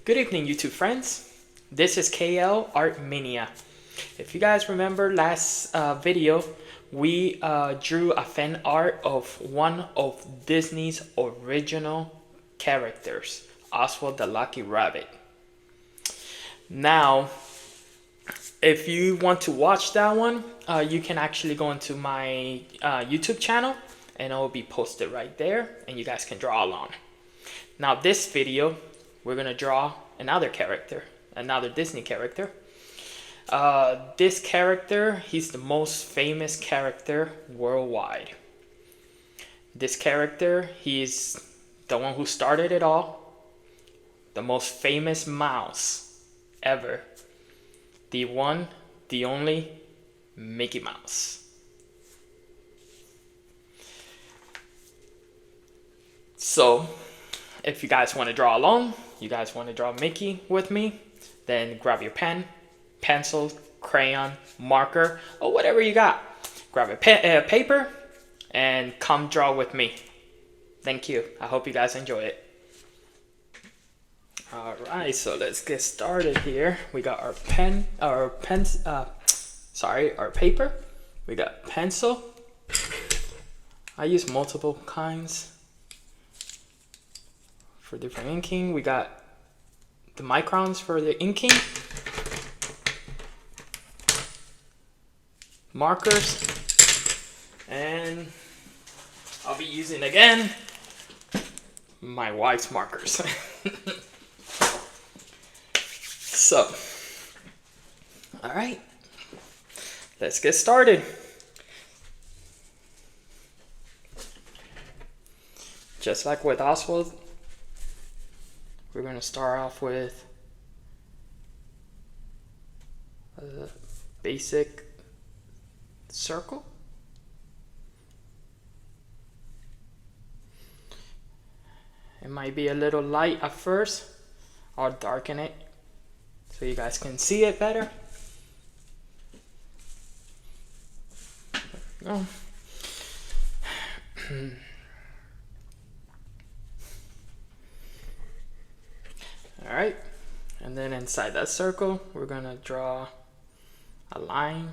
Good evening, YouTube friends. This is KL Art Mania. If you guys remember last video, we drew a fan art of one of Disney's original characters, Oswald the Lucky Rabbit. Now, if you want to watch that one, you can actually go into my YouTube channel and it will be posted right there and you guys can draw along. Now this video, we're gonna draw another character, another Disney character. This character, he's the most famous character worldwide. This character, he's the one who started it all. The most famous mouse ever. The one, the only Mickey Mouse. So, if you guys want to draw along, you guys want to draw Mickey with me, then grab your pen, pencil, crayon, marker, or whatever you got. Grab a paper and come draw with me. Thank you. I hope you guys enjoy it. Alright, so let's get started here. We got our our paper. We got pencil. I use multiple kinds for different inking. We got the microns for the inking, markers, and I'll be using again my wife's markers. So, all right, let's get started. Just like with Oswald, we're going to start off with a basic circle. It might be a little light at first. I'll darken it so you guys can see it better. There we go. Alright, and then inside that circle, we're gonna draw a line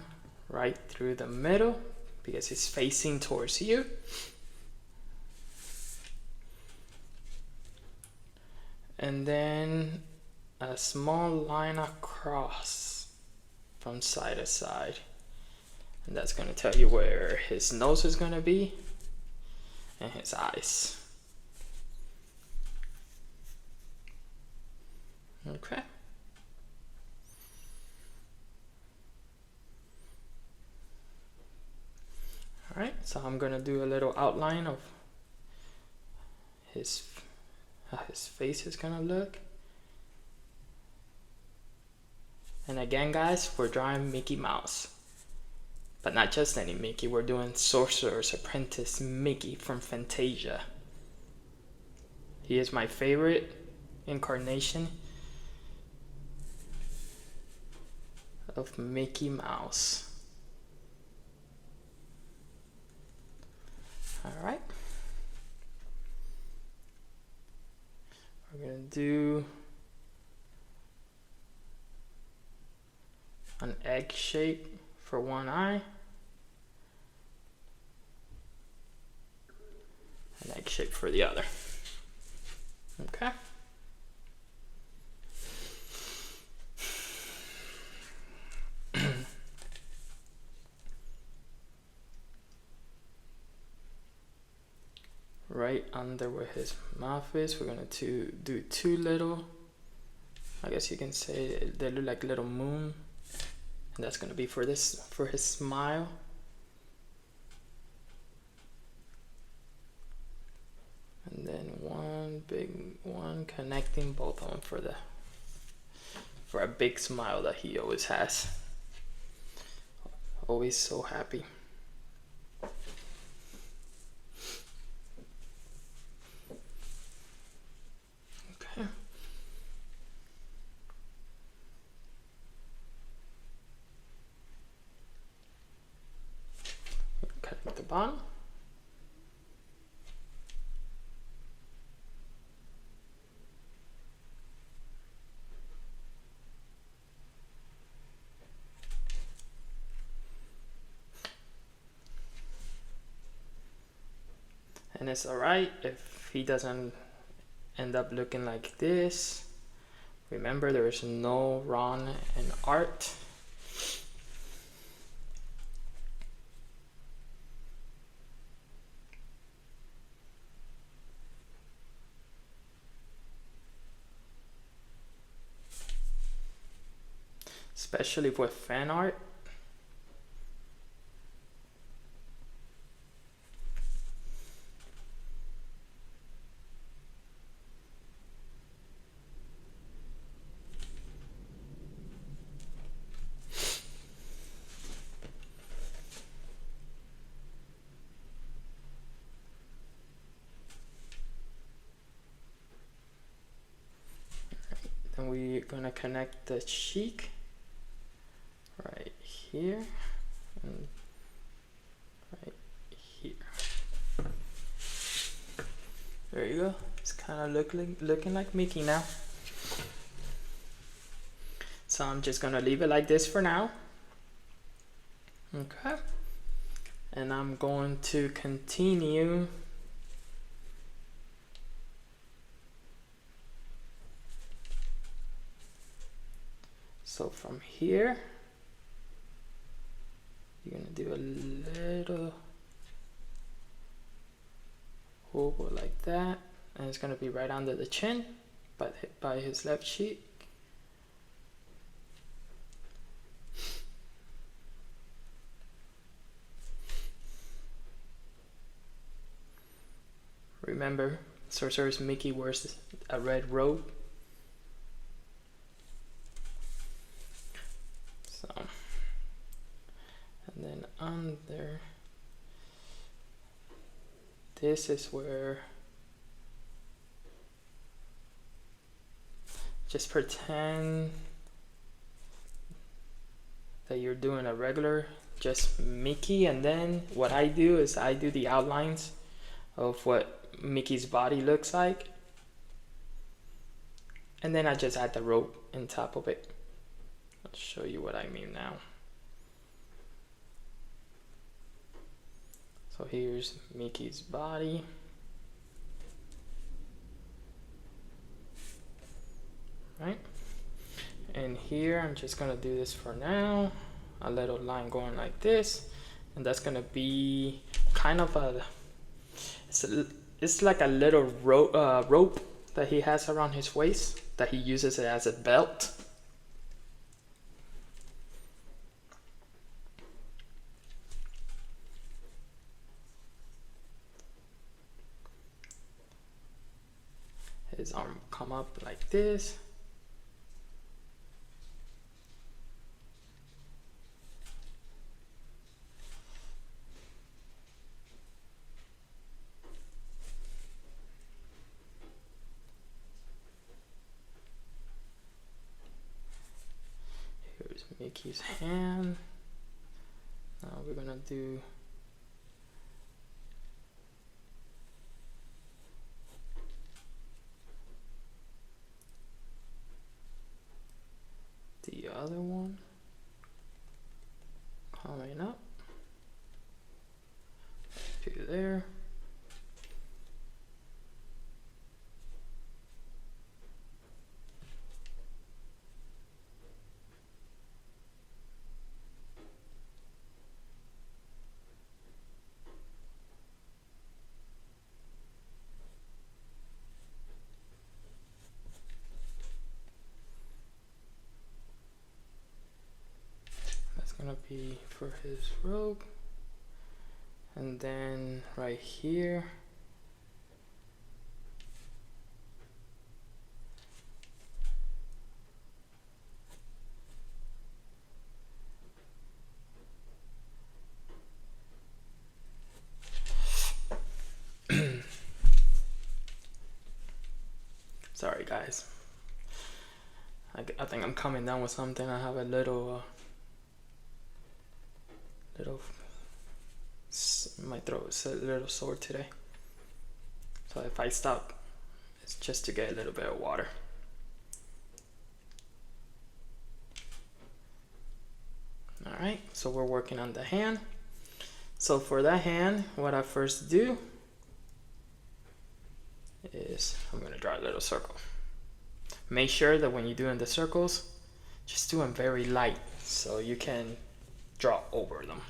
right through the middle because it's facing towards you. And then a small line across from side to side. And that's gonna tell you where his nose is gonna be and his eyes. Okay. Alright, so I'm gonna do a little outline of how his face is gonna look. And again guys, we're drawing Mickey Mouse. But not just any Mickey, we're doing Sorcerer's Apprentice Mickey from Fantasia. He is my favorite incarnation of Mickey Mouse. Alright. We're gonna do an egg shape for one eye. An egg shape for the other. Okay. Right under where his mouth is, we're gonna do two little, I guess you can say they look like little moon, and that's gonna be for his smile. And then one big one connecting both of them for a big smile that he always has. Always so happy. Connect the bottom. and it's alright if he doesn't end up looking like this. Remember, there is no wrong in art. Especially with fan art. Then we're gonna connect the cheek right here and right here. There you go. It's kind of looking like Mickey now. So I'm just gonna leave it like this for now. Okay. And I'm going to continue so from here you're gonna do a little oval like that, and it's gonna be right under the chin by his left cheek. Remember, Sorcerer's Mickey wears a red robe. So, and then under, this is where, just pretend that you're doing a regular, just Mickey, and then what I do is I do the outlines of what Mickey's body looks like, and then I just add the rope on top of it. I'll show you what I mean now. So here's Mickey's body. Right? And here I'm just gonna do this for now. A little line going like this, and that's gonna be kind of a, it's like a little rope that he has around his waist that he uses it as a belt. His arm come up like this. Here's Mickey's hand. Now we're gonna do the other one coming up to there. Gonna be for his robe, and then right here sorry guys, I think I'm coming down with something. I have a little my throat is a little sore today, so if I stop, it's just to get a little bit of water. Alright, so we're working on the hand. So for that hand, what I first do is I'm gonna draw a little circle. Make sure that when you're doing the circles, just do them very light so you can draw over them.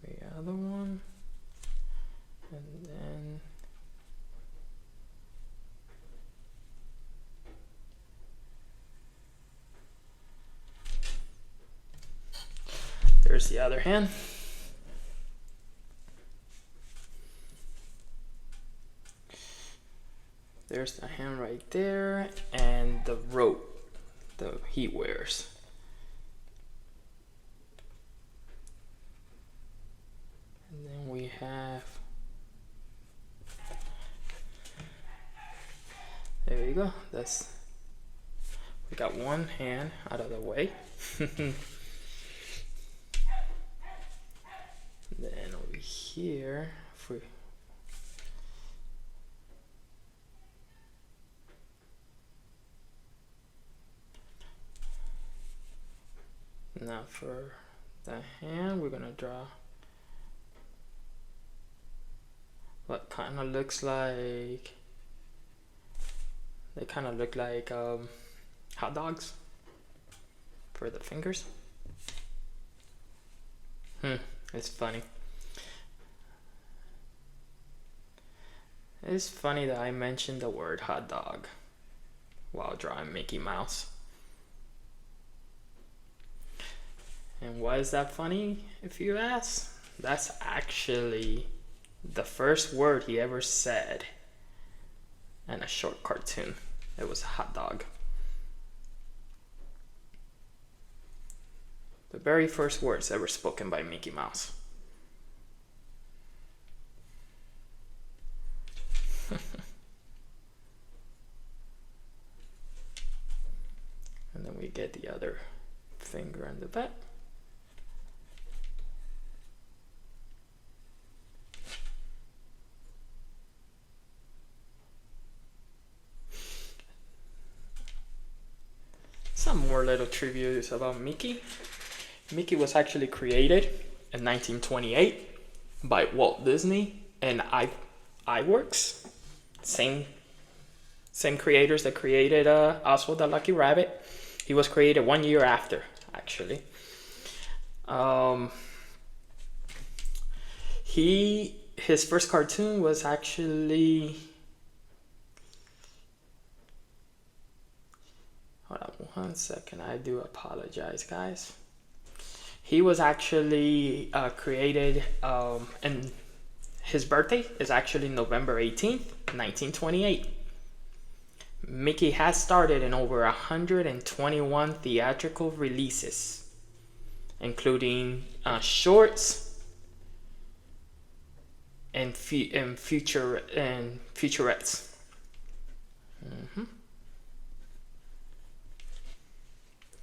The other one, and then there's the other hand. There's the hand right there, and the rope that he wears. And then we have, there you go. We got one hand out of the way. Then over here, now for the hand, we're gonna draw what kind of looks like, they kind of look like hot dogs for the fingers. It's funny. It's funny that I mentioned the word hot dog while drawing Mickey Mouse. And why is that funny, if you ask? That's actually the first word he ever said in a short cartoon. It was hot dog. The very first words ever spoken by Mickey Mouse. And then we get the other finger in the back. Some more little trivia about Mickey. Mickey was actually created in 1928 by Walt Disney and iWorks, same creators that created Oswald the Lucky Rabbit. He was created 1 year after, actually. His first cartoon was actually, hold on 1 second, I do apologize, guys. He was actually created, and his birthday is actually November 18th, 1928. Mickey has started in over 121 theatrical releases, including shorts and featurettes.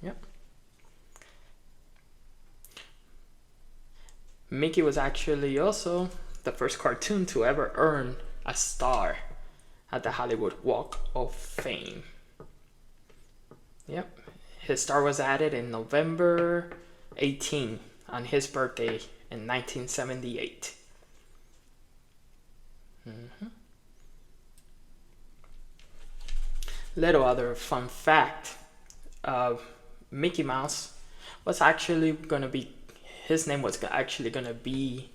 Yep. Mickey was actually also the first cartoon to ever earn a star at the Hollywood Walk of Fame. Yep. His star was added in November 18 on his birthday in 1978. Little other fun fact. Mickey Mouse was actually going to be, his name was actually going to be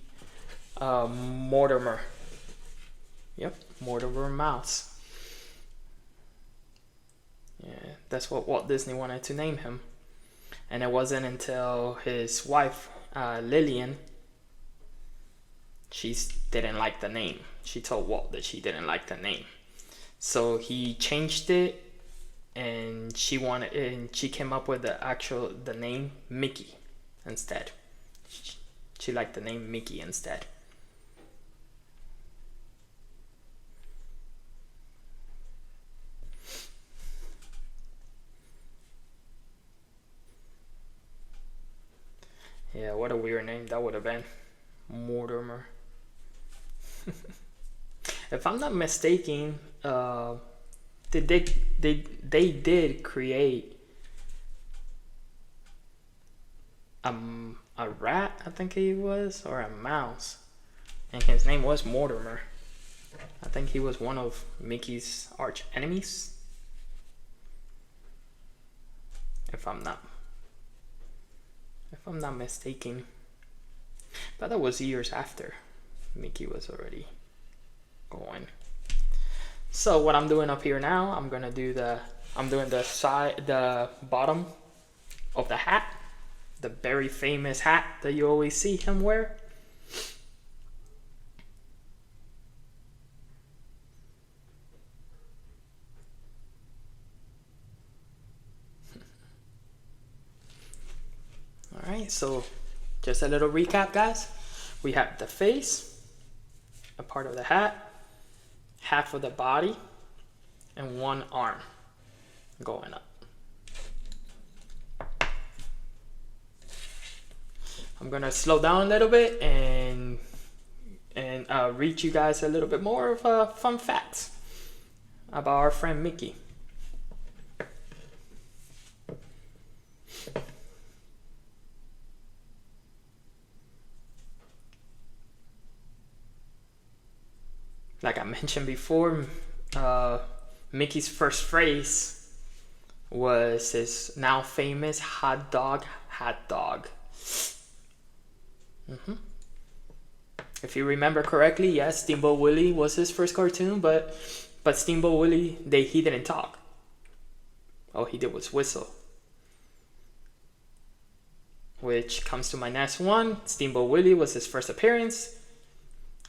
Mortimer. Yep, Mortimer Mouse. Yeah, that's what Walt Disney wanted to name him. And it wasn't until his wife, Lillian, she didn't like the name. She told Walt that she didn't like the name. So he changed it, and she came up with the name Mickey instead. She liked the name Mickey instead. Yeah, what a weird name that would have been. Mortimer. If I'm not mistaken, they did create a rat, I think he was, or a mouse, and his name was Mortimer. I think he was one of Mickey's arch enemies, if I'm not mistaken. But that was years after Mickey was already going. So what I'm doing up here now, I'm doing the bottom of the hat, the very famous hat that you always see him wear. All right, so just a little recap, guys. We have the face, a part of the hat, half of the body, and one arm going up. I'm gonna slow down a little bit and read you guys a little bit more of fun facts about our friend Mickey. Like I mentioned before, Mickey's first phrase was his now famous hot dog, hat dog. If you remember correctly, yes, Steamboat Willie was his first cartoon, but Steamboat Willie, he didn't talk. All he did was whistle. Which comes to my next one. Steamboat Willie was his first appearance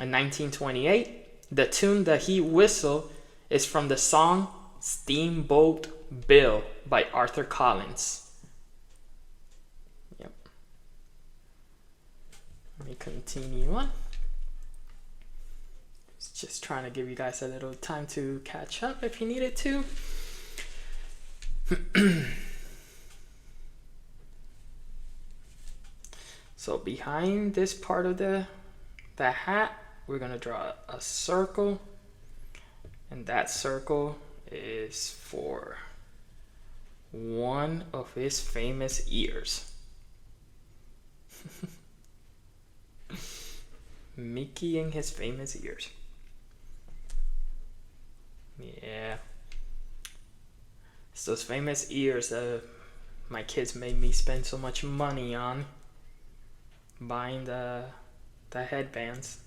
in 1928. The tune that he whistled is from the song Steamboat Bill by Arthur Collins. Yep. Let me continue on. Just trying to give you guys a little time to catch up if you needed to. So behind this part of the hat, we're gonna draw a circle, and that circle is for one of his famous ears. Mickey and his famous ears. Yeah. It's those famous ears that my kids made me spend so much money on buying the headbands.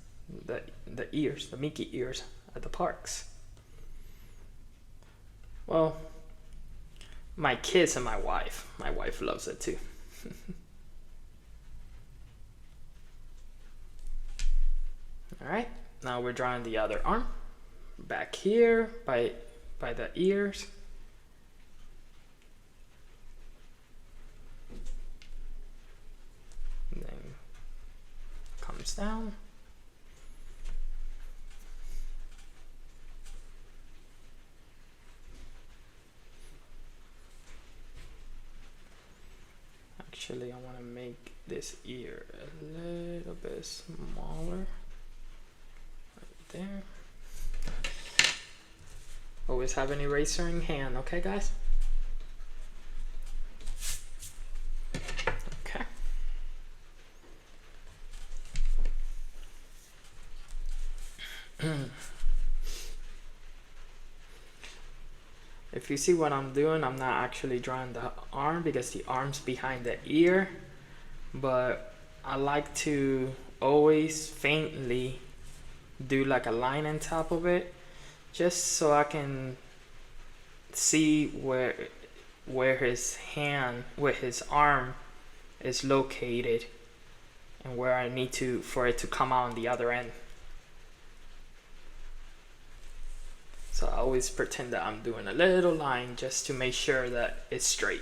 The ears, the Mickey ears at the parks. Well, my kids and my wife loves it too. All right, now we're drawing the other arm back here by the ears. And then comes down. Actually, I want to make this ear a little bit smaller. Right there. Always have an eraser in hand, okay, guys? Okay. If you see what I'm doing, I'm not actually drawing the arm because the arm's behind the ear, but I like to always faintly do like a line on top of it, just so I can see where his arm is located and where I need for it to come out on the other end. So I always pretend that I'm doing a little line just to make sure that it's straight.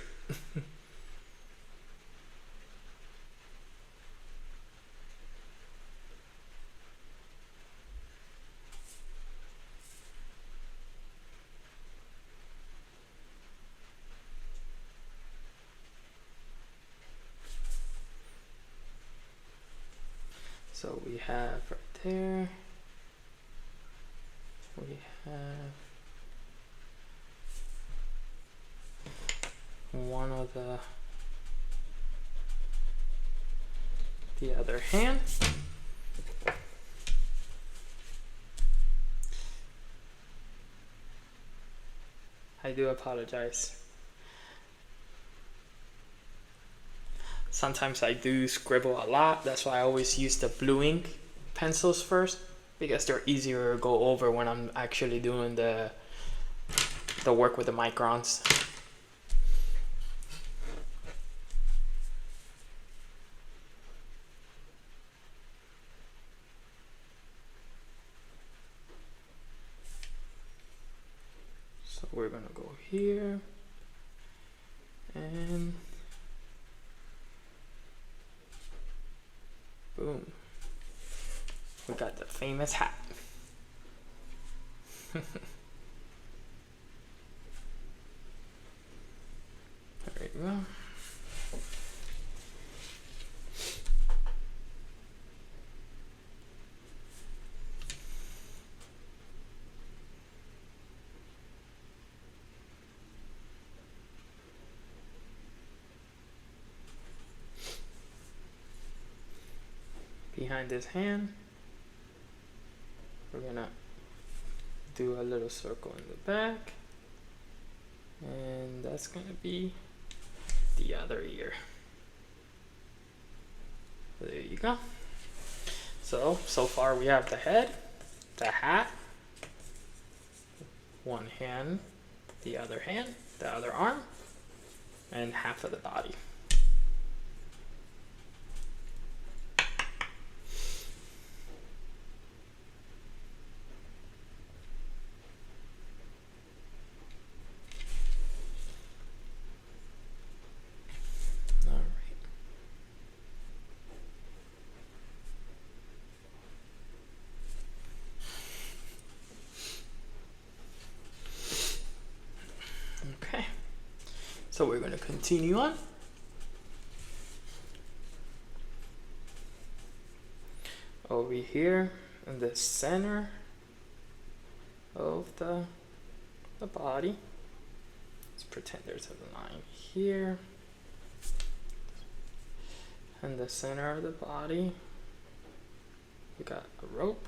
So we have right there, we have one of the other hand. I do apologize. Sometimes I do scribble a lot. That's why I always use the blue ink pencils first, because they're easier to go over when I'm actually doing the work with the microns. So we're gonna go here and boom. We got the famous hat. There you go. Behind his hand, we're gonna do a little circle in the back, and that's gonna be the other ear. There you go. So far we have the head, the hat, one hand, the other arm, and half of the body. Okay, so we're going to continue on. Over here in the center of the body, let's pretend there's a line here. In the center of the body, we got a rope.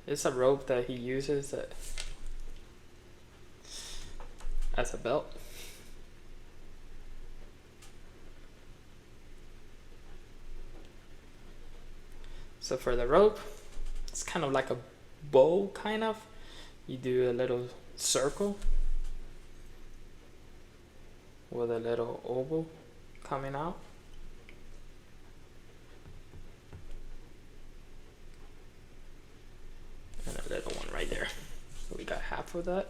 It's a rope that he uses as a belt. So for the rope, it's kind of like a bow, kind of. You do a little circle with a little oval coming out. And a little one right there. So we got half of that.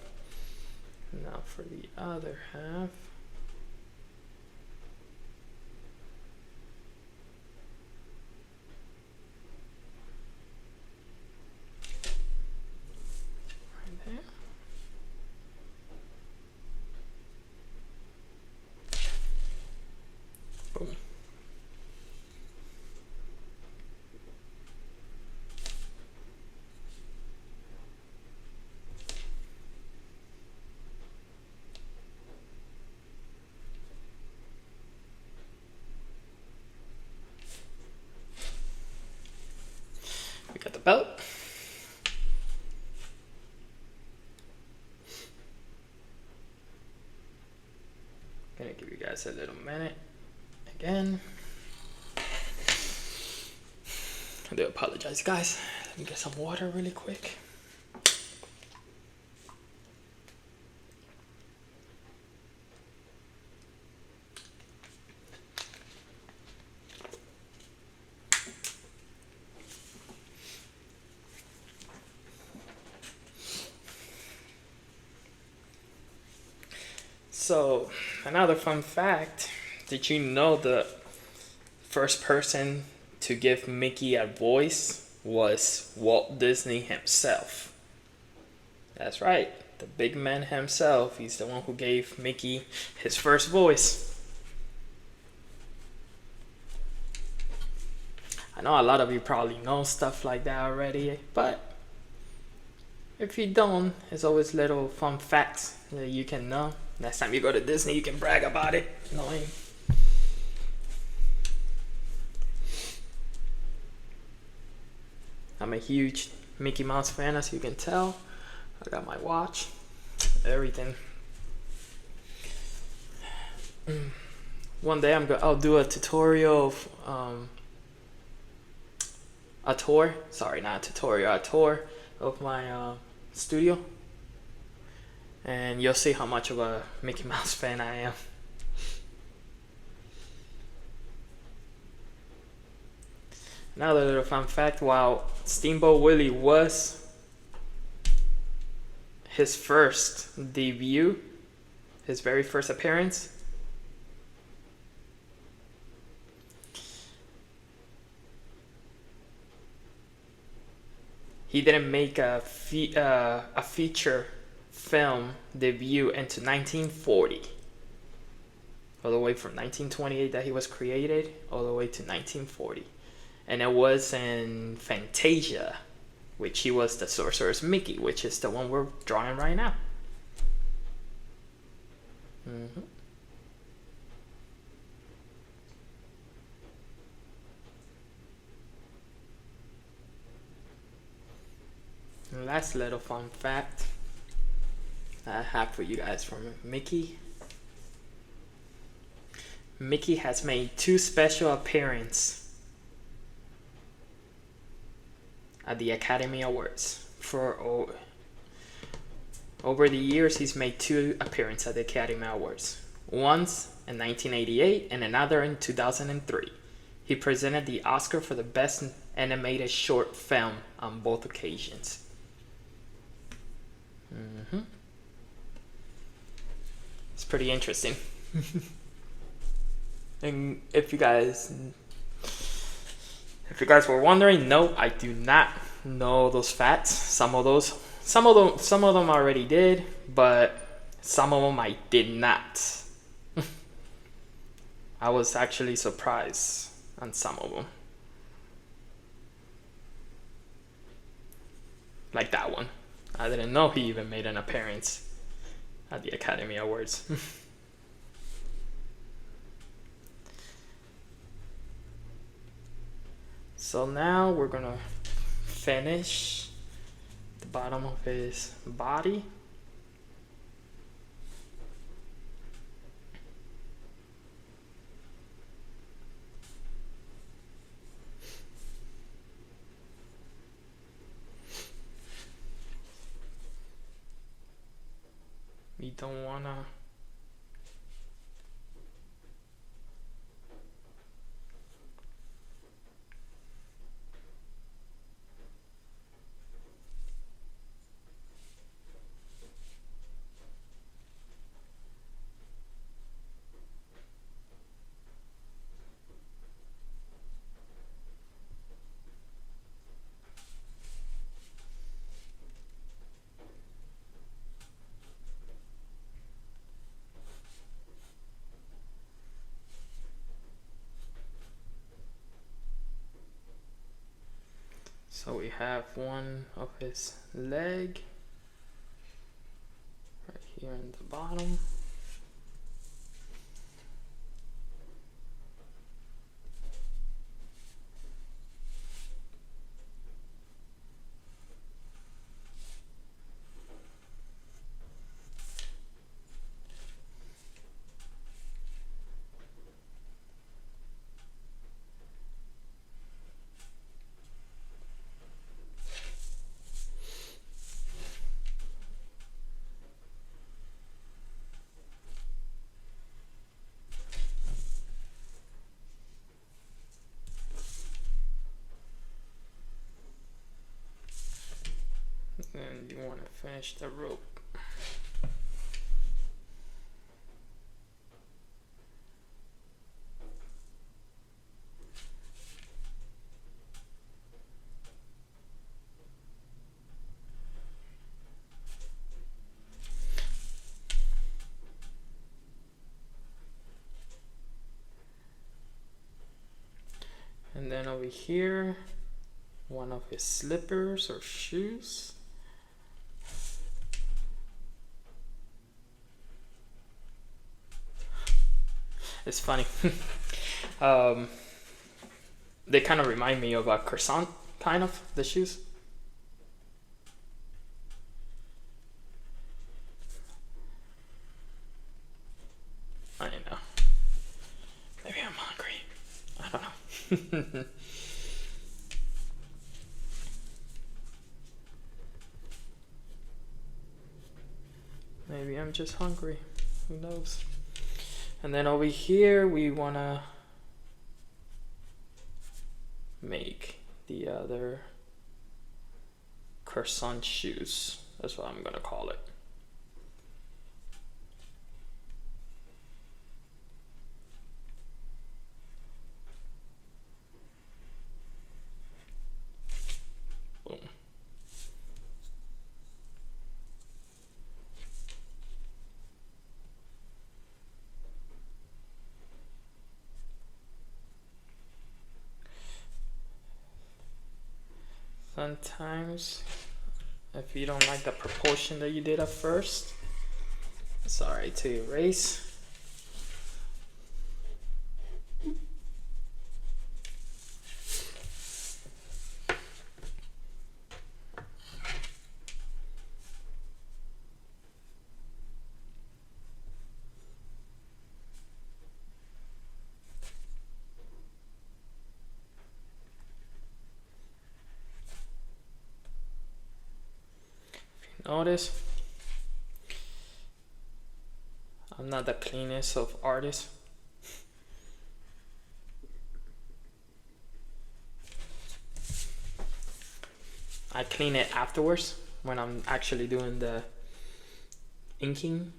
Now for the other half. Right there. Boom. We got the belt. Gonna give you guys a little minute again. I do apologize, guys. Let me get some water really quick. So, another fun fact, did you know the first person to give Mickey a voice was Walt Disney himself? That's right, the big man himself. He's the one who gave Mickey his first voice. I know a lot of you probably know stuff like that already, but if you don't, it's always little fun facts that you can know. Next time you go to Disney, you can brag about it, knowing. I'm a huge Mickey Mouse fan, as you can tell. I got my watch, everything. One day I'll do a tutorial of a tour. Sorry, not a tutorial, a tour of my studio, and you'll see how much of a Mickey Mouse fan I am. Another little fun fact: while Steamboat Willie was his first debut, his very first appearance, he didn't make a feature film debut until 1940. All the way from 1928 that he was created, all the way to 1940. And it was in Fantasia, which he was the Sorcerer's Mickey, which is the one we're drawing right now. Mm-hmm. And last little fun fact I have for you guys from Mickey. Mickey has made 2 special appearances at the Academy Awards. For over the years, he's made 2 appearances at the Academy Awards. Once in 1988 and another in 2003. He presented the Oscar for the Best Animated Short Film on both occasions. Mm-hmm. It's pretty interesting. And if you guys were wondering, no, I do not know those facts. Some of them I already did, but some of them I did not. I was actually surprised on some of them. Like that one. I didn't know he even made an appearance at the Academy Awards. So now we're gonna finish the bottom of his body. We don't wanna So we have one of his leg right here in the bottom. And you want to finish the rope. And then over over here, one of his slippers or shoes. It's funny. They kind of remind me of a croissant, kind of, the shoes. I know. Maybe I'm hungry. I don't know. Maybe I'm just hungry. Who knows? And then over here, we want to make the other croissant shoes. That's what I'm going to call it. Boom. Sometimes, if you don't like the proportion that you did at first, it's alright to erase. Notice, I'm not the cleanest of artists. I clean it afterwards when I'm actually doing the inking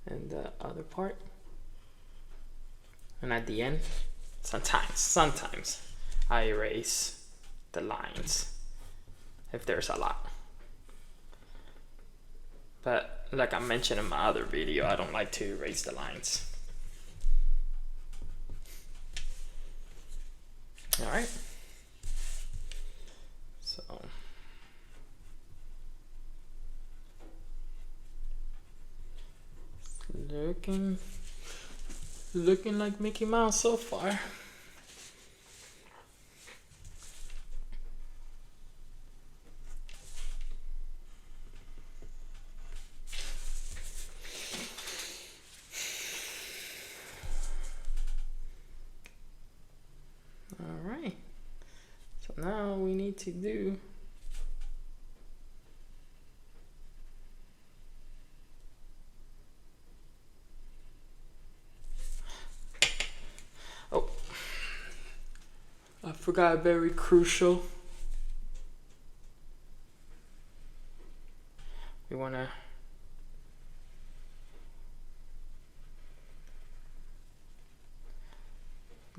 and the other part. And at the end, sometimes I erase the lines if there's a lot. But like I mentioned in my other video, I don't like to erase the lines. All right. So looking like Mickey Mouse so far. Now we need to do I forgot very crucial. We want to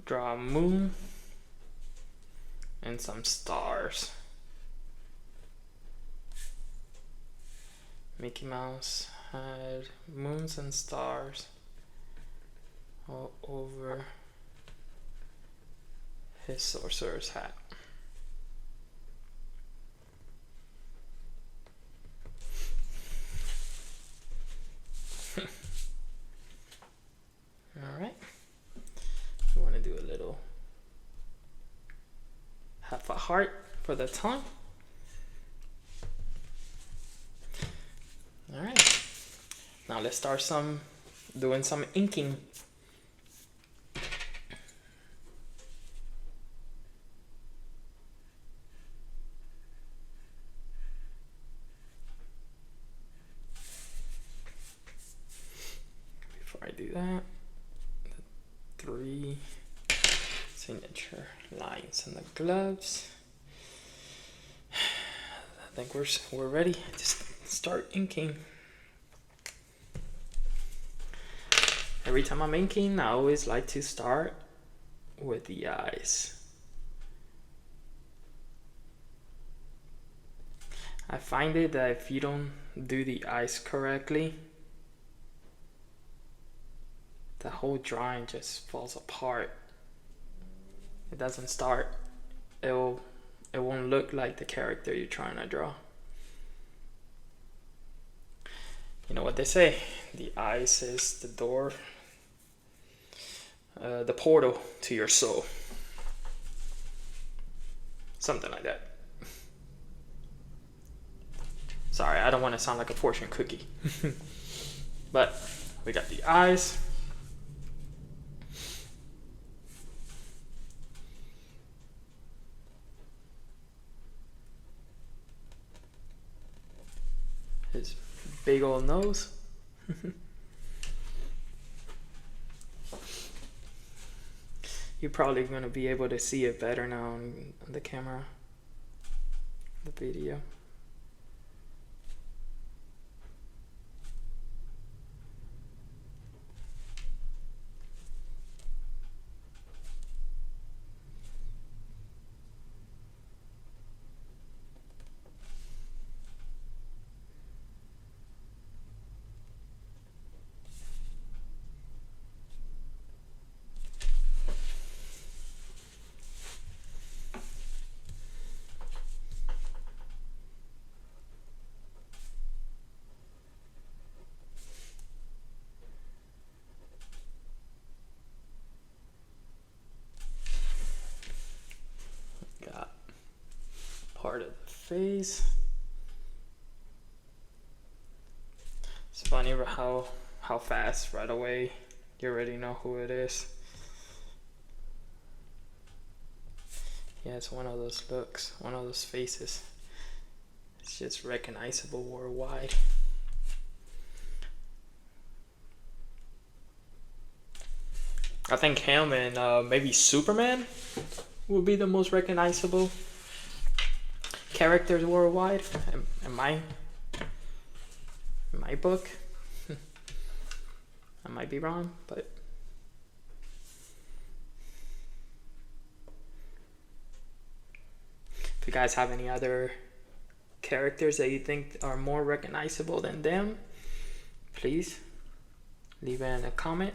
draw a moon and some stars. Mickey Mouse had moons and stars all over his sorcerer's hat. All right, we want to do a little half a heart for the tongue. All right, now let's start doing some inking. Before I do that, the 3 signature lines on the gloves. I think we're ready to start inking. Every time I'm inking, I always like to start with the eyes. I find it that if you don't do the eyes correctly, the whole drawing just falls apart. It doesn't start it'll it won't look like the character you're trying to draw. You know what they say, the eyes is the door, the portal to your soul. Something like that. Sorry, I don't want to sound like a fortune cookie. But we got the eyes. His big old nose. You're probably going to be able to see it better now on the camera, the video. Got part of the face. It's funny how fast right away you already know who it is. Yeah, it's one of those looks, one of those faces. It's just recognizable worldwide. I think him and maybe Superman would be the most recognizable characters worldwide in my book. I might be wrong, but if you guys have any other characters that you think are more recognizable than them, please leave it in a comment.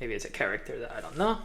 Maybe it's a character that I don't know.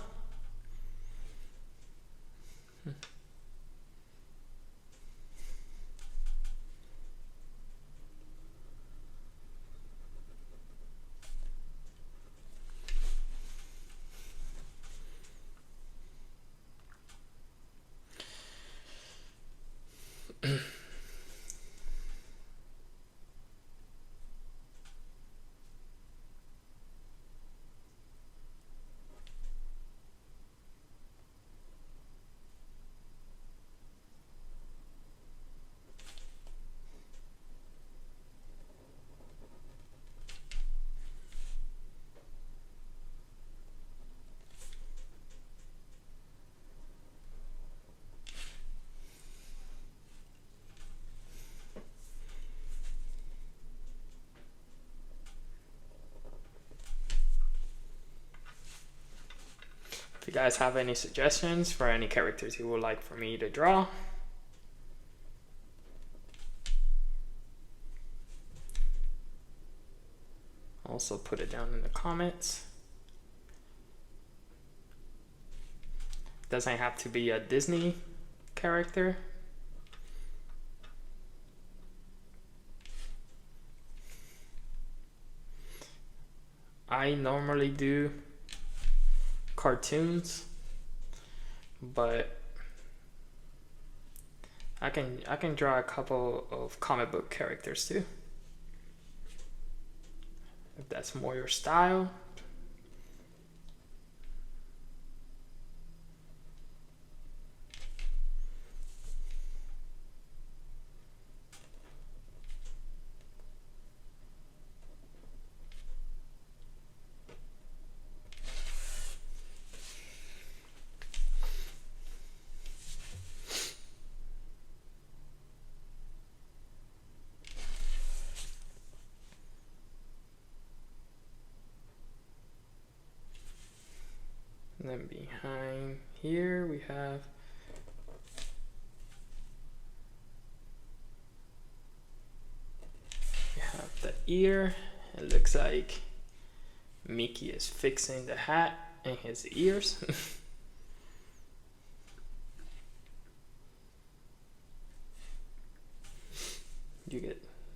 If you guys have any suggestions for any characters you would like for me to draw, also put it down in the comments. Doesn't have to be a Disney character. I normally do cartoons, but I can draw a couple of comic book characters too, if that's more your style. And then behind here we have the ear. It looks like Mickey is fixing the hat in his ears.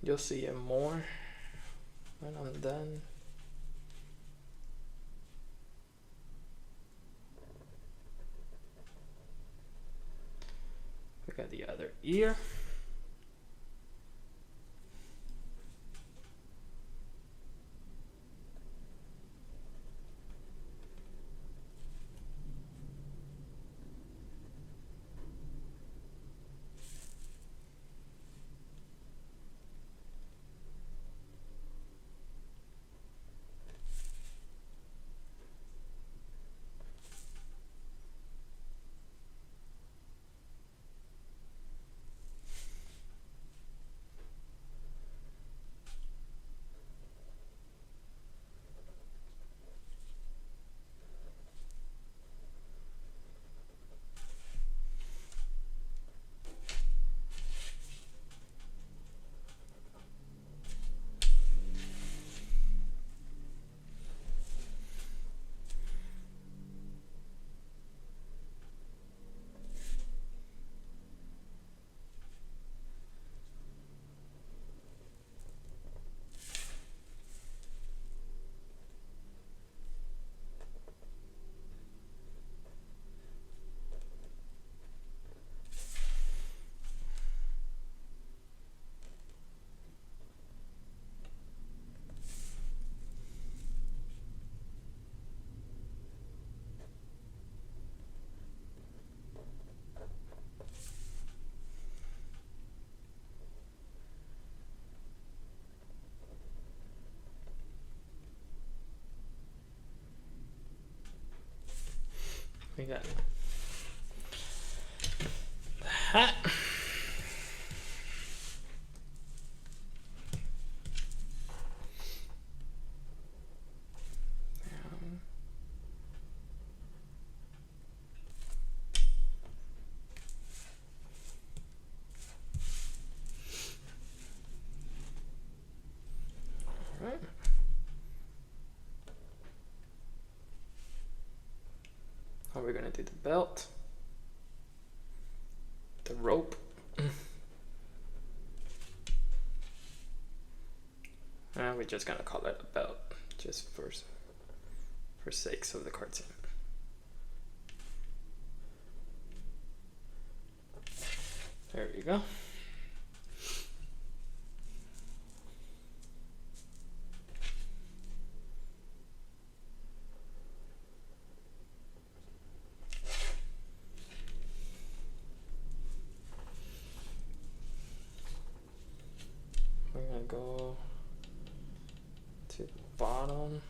You'll see it more when I'm done. We got the other ear. We got the hat. All right. Now we're gonna do the belt, the rope, and we're just gonna call it a belt, just for sakes of the cartoon. There we go. We're gonna go to the bottom.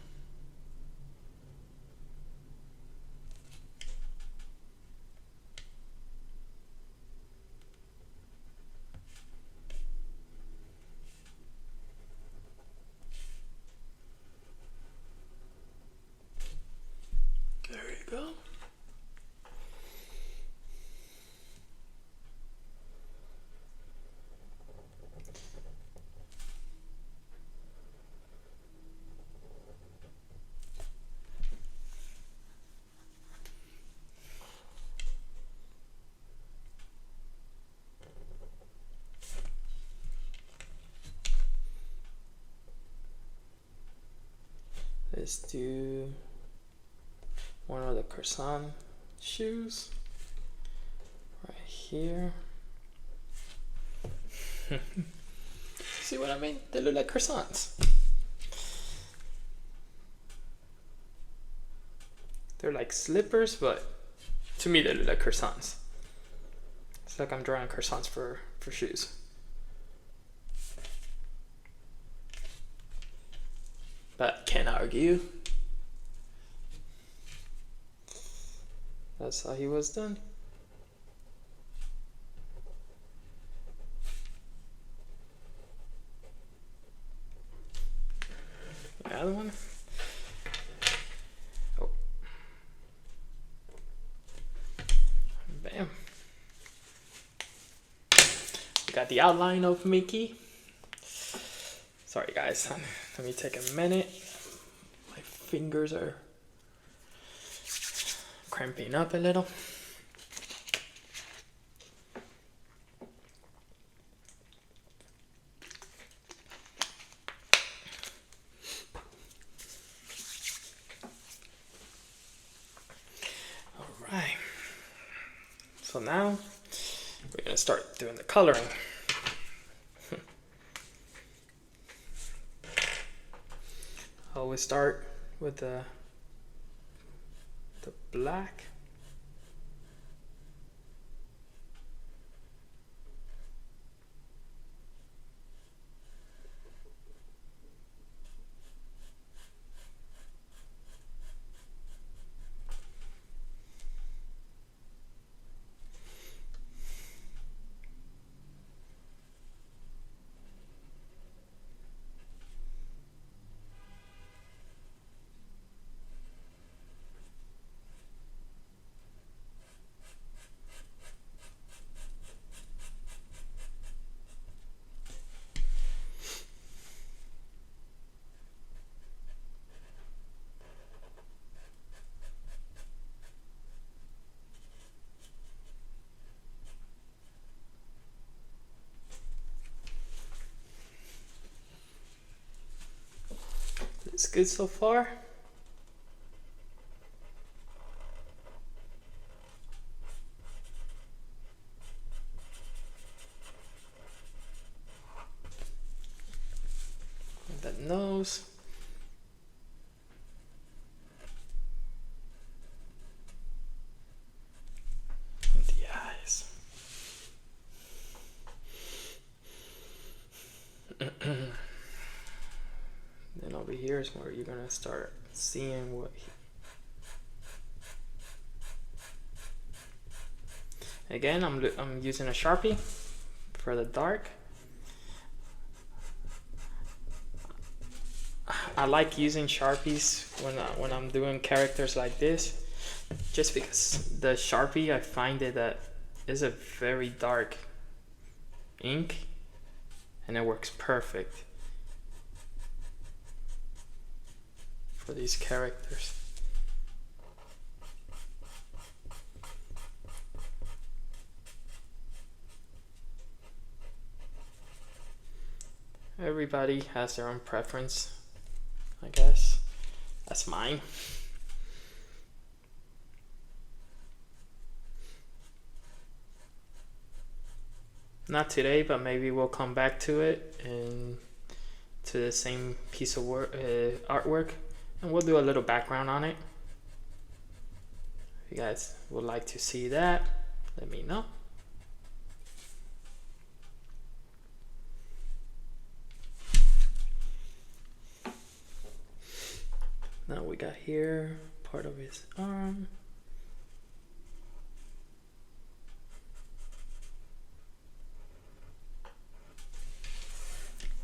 There you go. Let's do one of the croissant shoes right here. See what I mean? They look like croissants. They're like slippers, but to me they look like croissants. It's like I'm drawing croissants for shoes. But can't argue. That's how he was done. The other one. Oh. Bam. We got the outline of Mickey. Sorry guys, let me take a minute. My fingers are cramping up a little. Alright. So now we're gonna start doing the coloring. I always start with the black. It's good so far. That nose. And the eyes. Then over here is where you're gonna start seeing what again, I'm using a Sharpie for the dark. I like using Sharpies when I'm doing characters like this, just because the Sharpie, I find it that is a very dark ink and it works perfect for these characters. Everybody has their own preference, I guess. That's mine. Not today, but maybe we'll come back to it and to the same piece of work, artwork, and we'll do a little background on it. If you guys would like to see that, let me know. Now we got here part of his arm.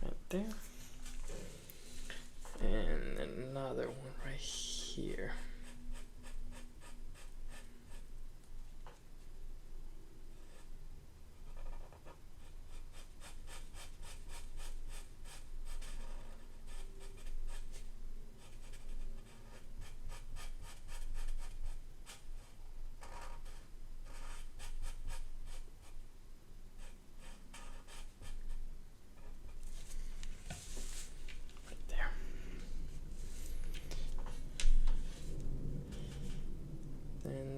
Right there. And another one right here.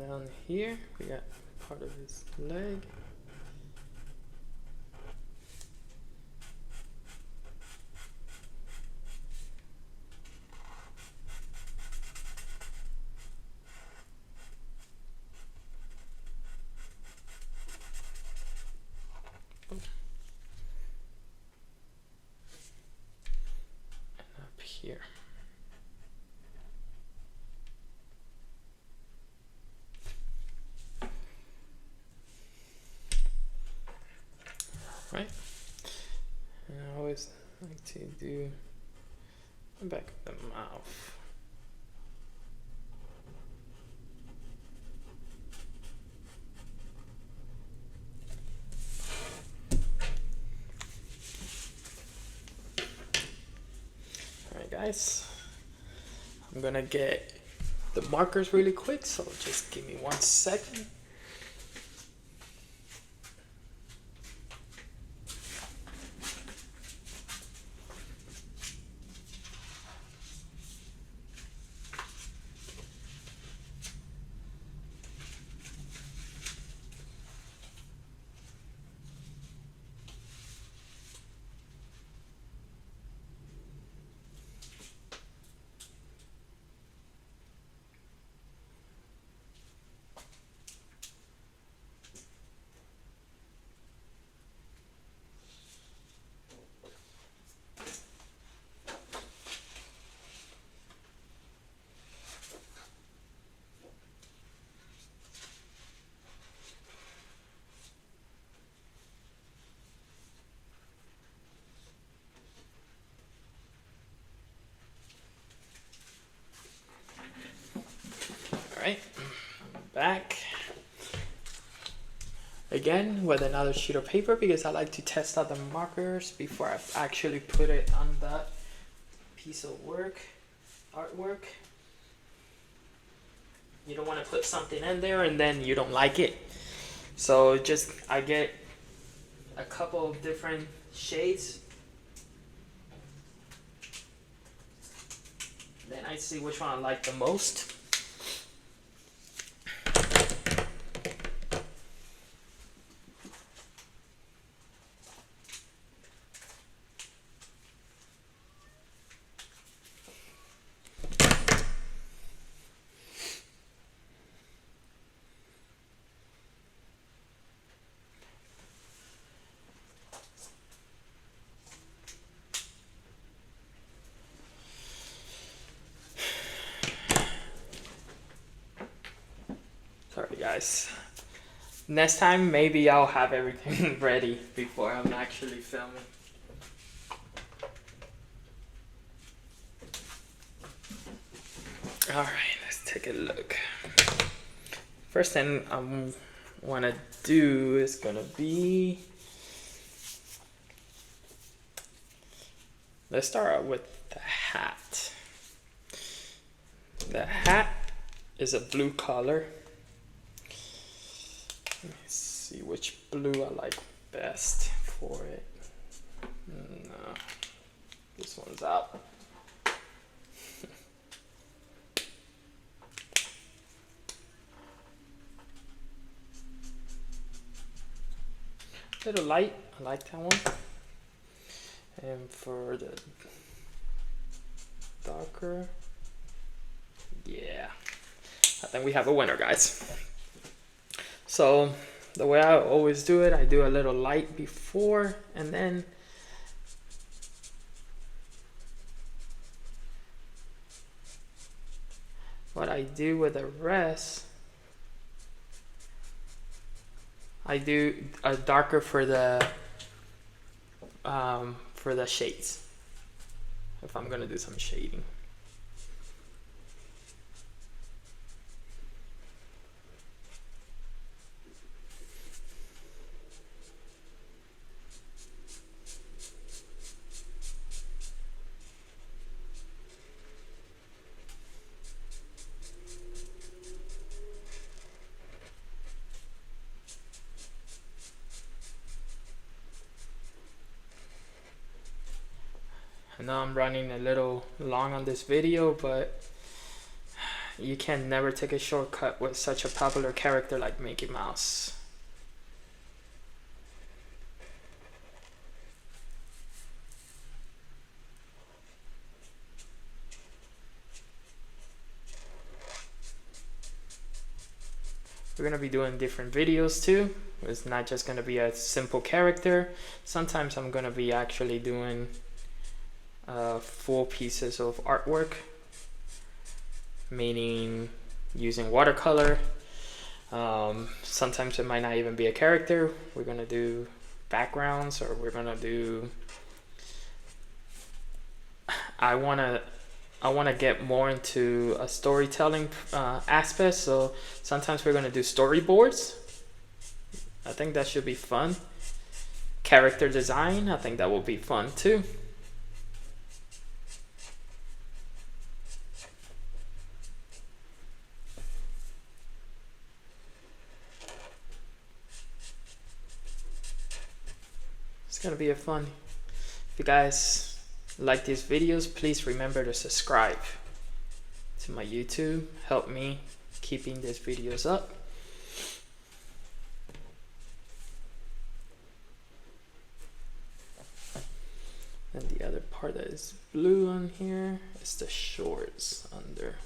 Down here we got part of his leg. And up here. Right, and I always like to do the back of the mouth. Alright guys, I'm gonna get the markers really quick, so just give me 1 second. Alright, back again with another sheet of paper because I like to test out the markers before I actually put it on that piece of artwork. You don't want to put something in there and then you don't like it. So I get a couple of different shades. Then I see which one I like the most. Sorry guys. Next time maybe I'll have everything ready before I'm actually filming. Alright, let's take a look. First thing I want to do is gonna be, let's start out with the hat. The hat is a blue color. Let me see which blue I like best for it. No, this one's out. Little light, I like that one. And for the darker, yeah, I think we have a winner, guys. So the way I always do it, I do a little light before, and then what I do with the rest, I do a darker for the shades, if I'm gonna do some shading. I know I'm running a little long on this video, but you can never take a shortcut with such a popular character like Mickey Mouse. We're gonna be doing different videos too. It's not just gonna be a simple character. Sometimes I'm gonna be actually doing full pieces of artwork, meaning using watercolor. Sometimes it might not even be a character. We're gonna do backgrounds, or we're gonna do, I wanna get more into a storytelling aspect, so sometimes we're gonna do storyboards. I think that should be fun. Character design, I think that will be fun too. It's gonna be a fun. If you guys like these videos, please remember to subscribe to my YouTube. Help me keeping these videos up. And the other part that is blue on here is the shorts under.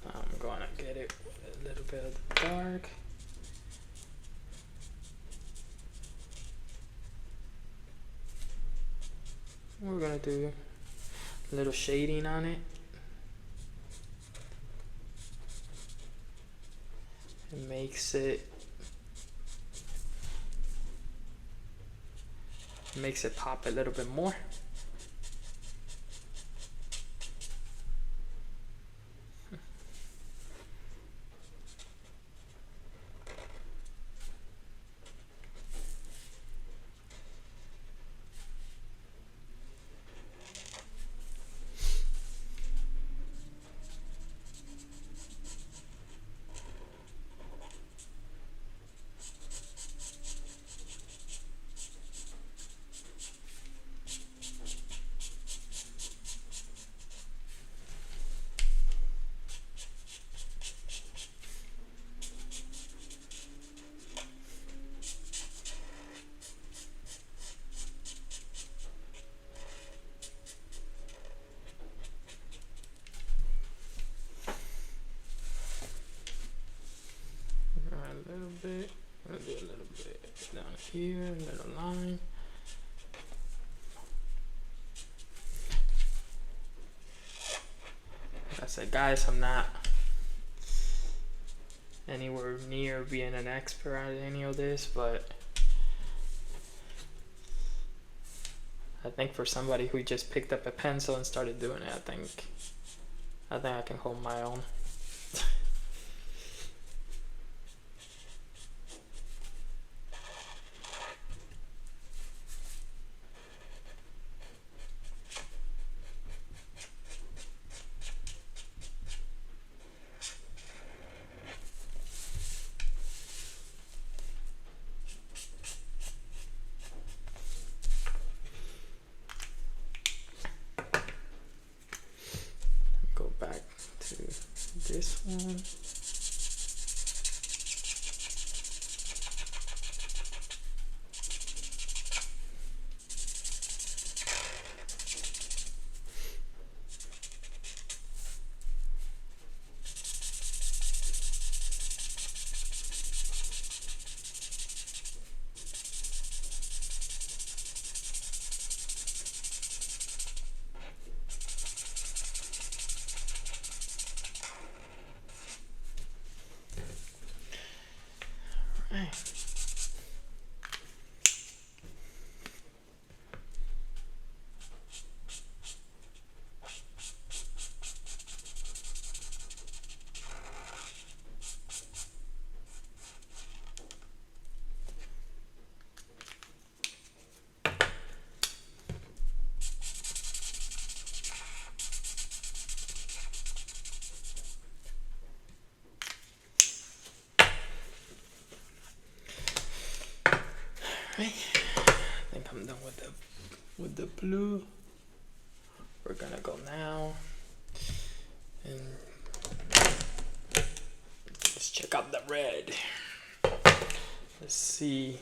I'm gonna get it with a little bit of the dark. We're gonna do a little shading on it. It makes it pop a little bit more. A little bit. I'll do a little bit down here, little line. Like I said, guys, I'm not anywhere near being an expert at any of this, but I think for somebody who just picked up a pencil and started doing it, I think I can hold my own. Go back to this one. Right. I think I'm done with the blue. We're gonna go now and let's check out the red. Let's see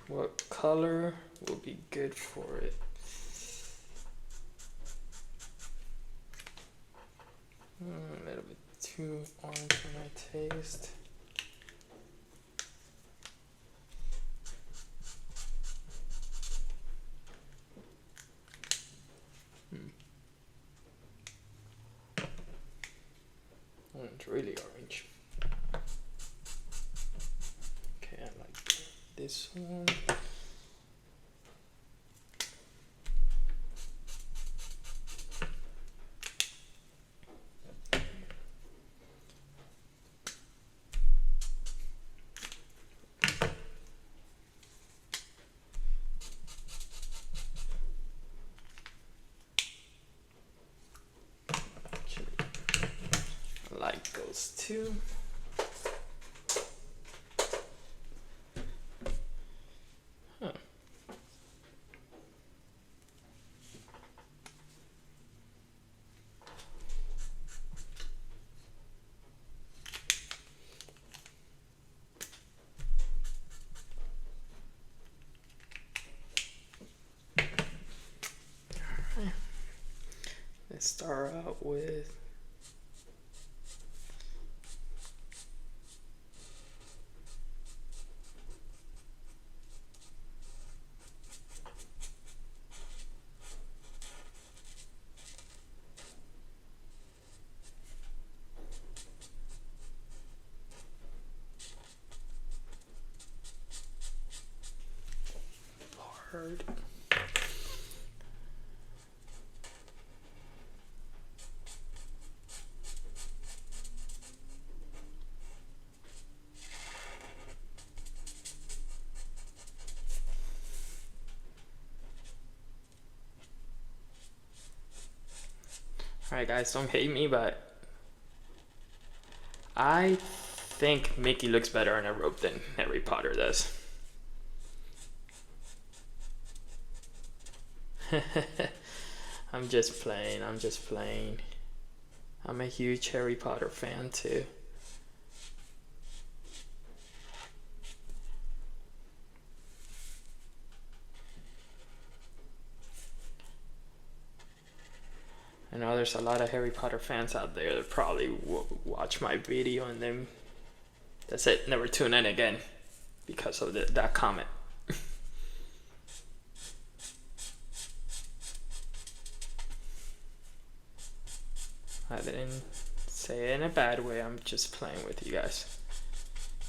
what color will be good for it. A little bit too orange for my taste. It's really orange. Okay, I like this one. those two. Huh. Let's start out with hard. Alright guys, don't hate me, but I think Mickey looks better on a rope than Harry Potter does. I'm just playing. I'm a huge Harry Potter fan too. I know there's a lot of Harry Potter fans out there that probably watch my video and then that's it, never tune in again because of that comment. I didn't say it in a bad way, I'm just playing with you guys.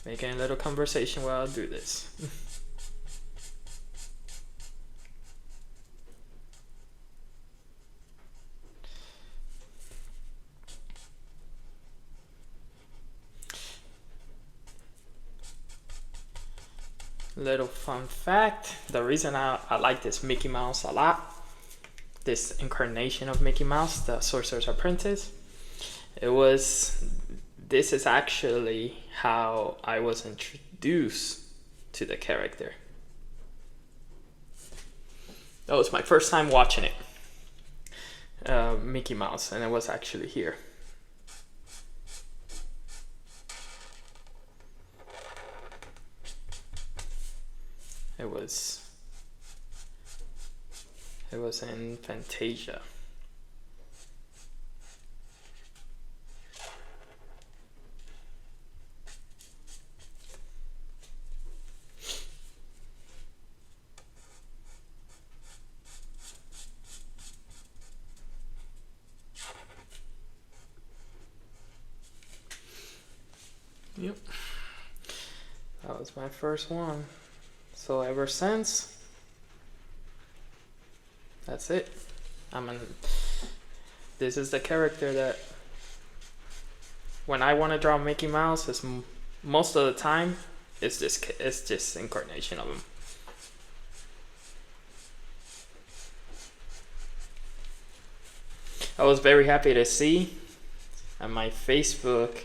Making a little conversation while I do this. Little fun fact, the reason I like this Mickey Mouse a lot, this incarnation of Mickey Mouse, the Sorcerer's Apprentice, this is actually how I was introduced to the character. That was my first time watching it, Mickey Mouse, and it was actually here. It was in Fantasia. Yep. That was my first one. So ever since, that's it. This is the character that when I want to draw Mickey Mouse, is most of the time it's this incarnation of him. I was very happy to see on my Facebook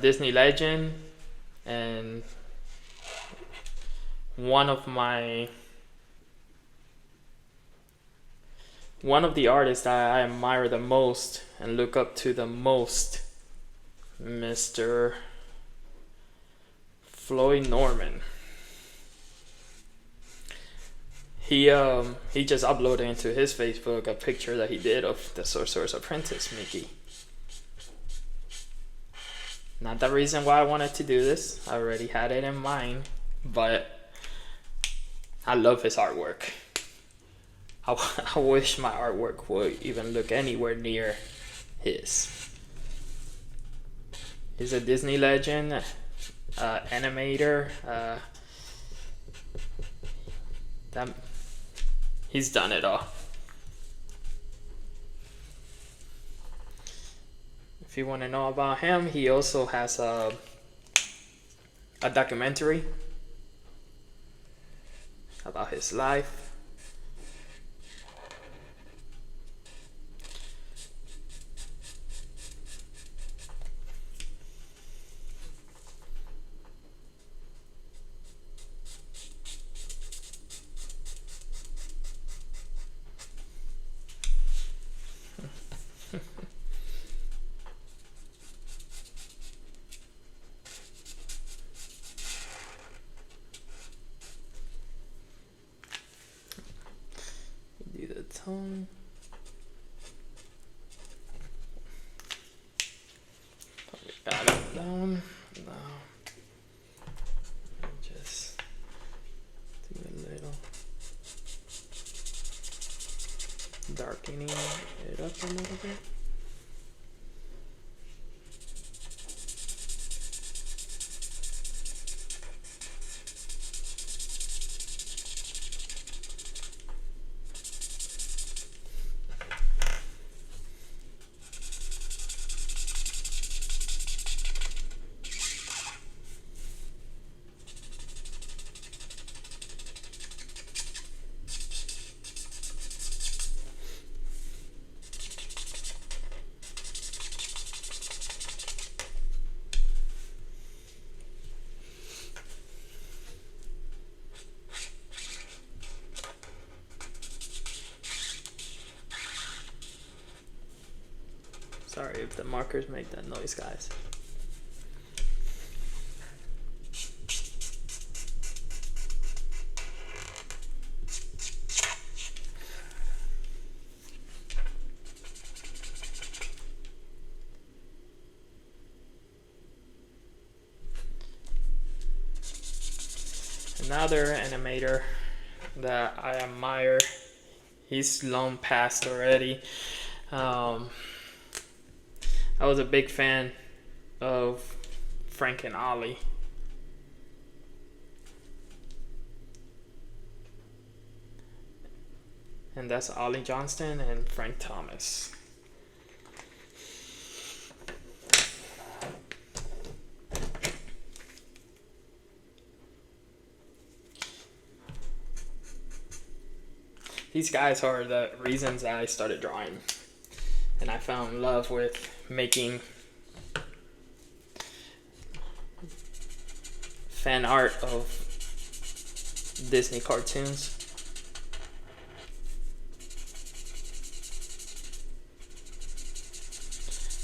Disney Legend, and one of the artists that I admire the most and look up to the most, Mr. Floyd Norman. He just uploaded into his Facebook a picture that he did of the Sorcerer's Apprentice Mickey. Not the reason why I wanted to do this. I already had it in mind, but I love his artwork. I wish my artwork would even look anywhere near his. He's a Disney legend, animator. He's done it all. If you want to know about him, he also has a documentary about his life. tone. Probably got it down. No. Just do a little darkening it up a little bit. Sorry if the markers make that noise, guys. Another animator that I admire, he's long passed already. I was a big fan of Frank and Ollie. And that's Ollie Johnston and Frank Thomas. These guys are the reasons I started drawing. And I fell in love with making fan art of Disney cartoons.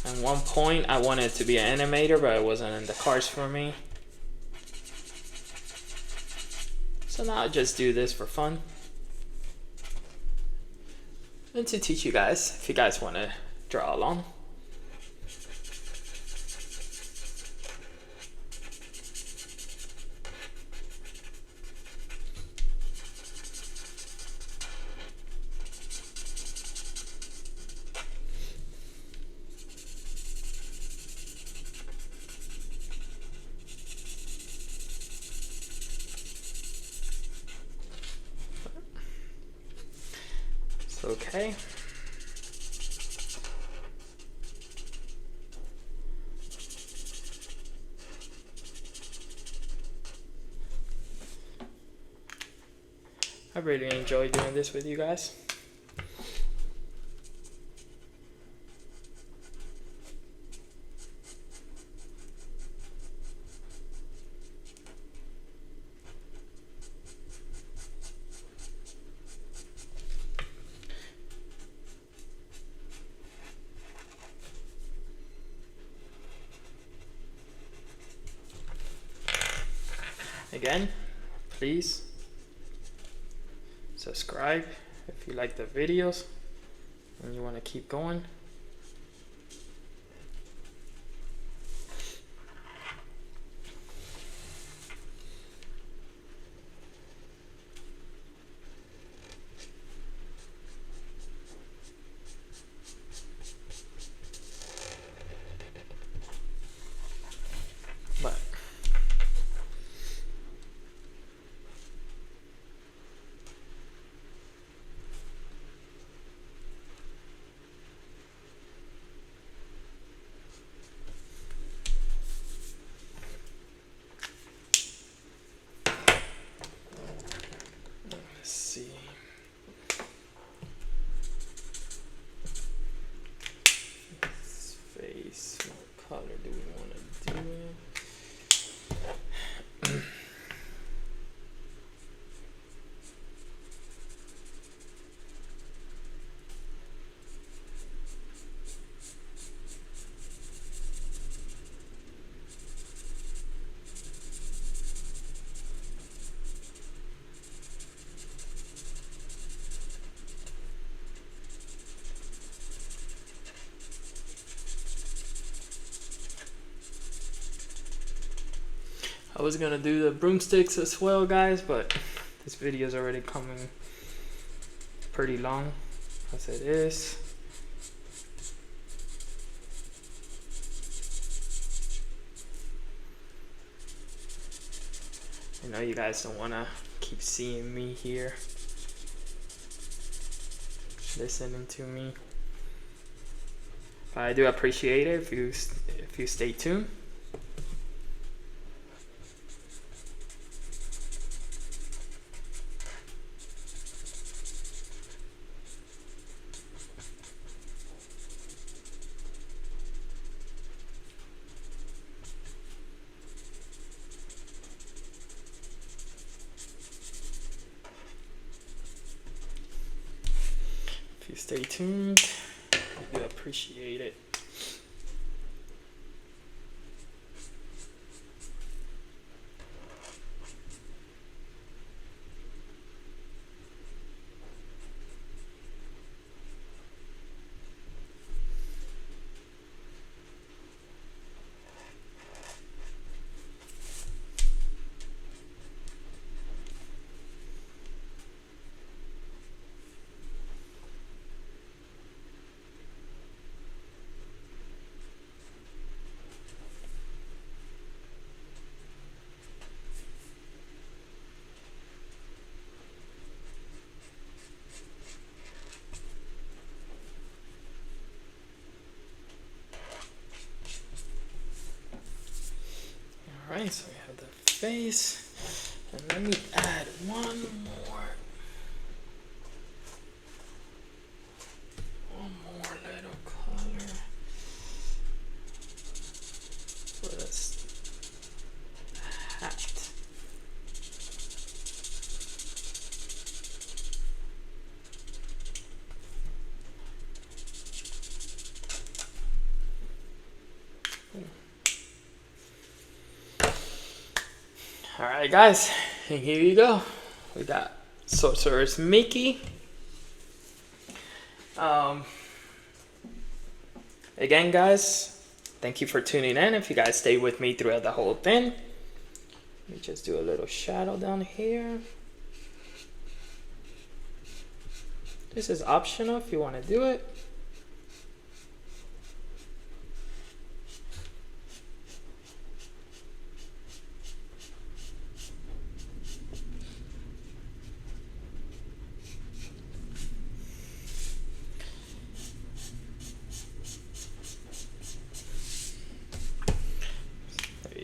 At one point I wanted to be an animator, but it wasn't in the cards for me. So now I just do this for fun. And to teach you guys, if you guys want to draw along. It's okay. I really enjoy doing this with you guys. Again, please subscribe if you like the videos and you want to keep going. But was gonna do the broomsticks as well, guys, but this video is already coming pretty long as it is. I know you guys don't want to keep seeing me here, listening to me, but I do appreciate it if you stay tuned. If you stay tuned, I do appreciate it. Alright, so we have the face, and let me add one more little color for this hat. Alright guys, and here you go. We got Sorceress Mickey. Again guys, thank you for tuning in. If you guys stay with me throughout the whole thing. Let me just do a little shadow down here. This is optional if you want to do it.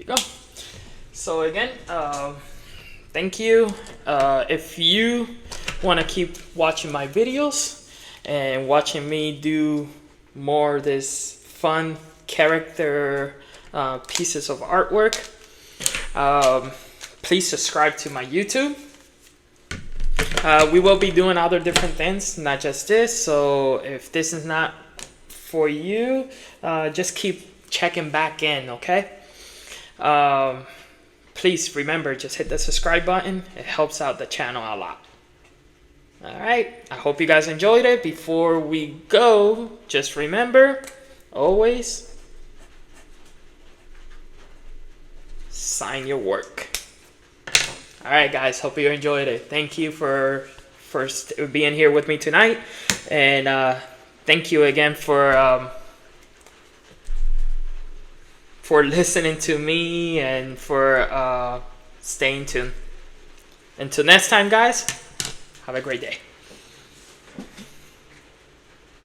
Go. So again, thank you. If you want to keep watching my videos and watching me do more of this fun character pieces of artwork, please subscribe to my YouTube. We will be doing other different things, not just this. So if this is not for you, just keep checking back in, okay? Please remember, just hit the subscribe button. It helps out the channel a lot. Alright, I hope you guys enjoyed it. Before we go, just remember, always sign your work. Alright guys, hope you enjoyed it. Thank you for being here with me tonight. And thank you again for listening to me and for staying tuned. Until next time, guys, have a great day.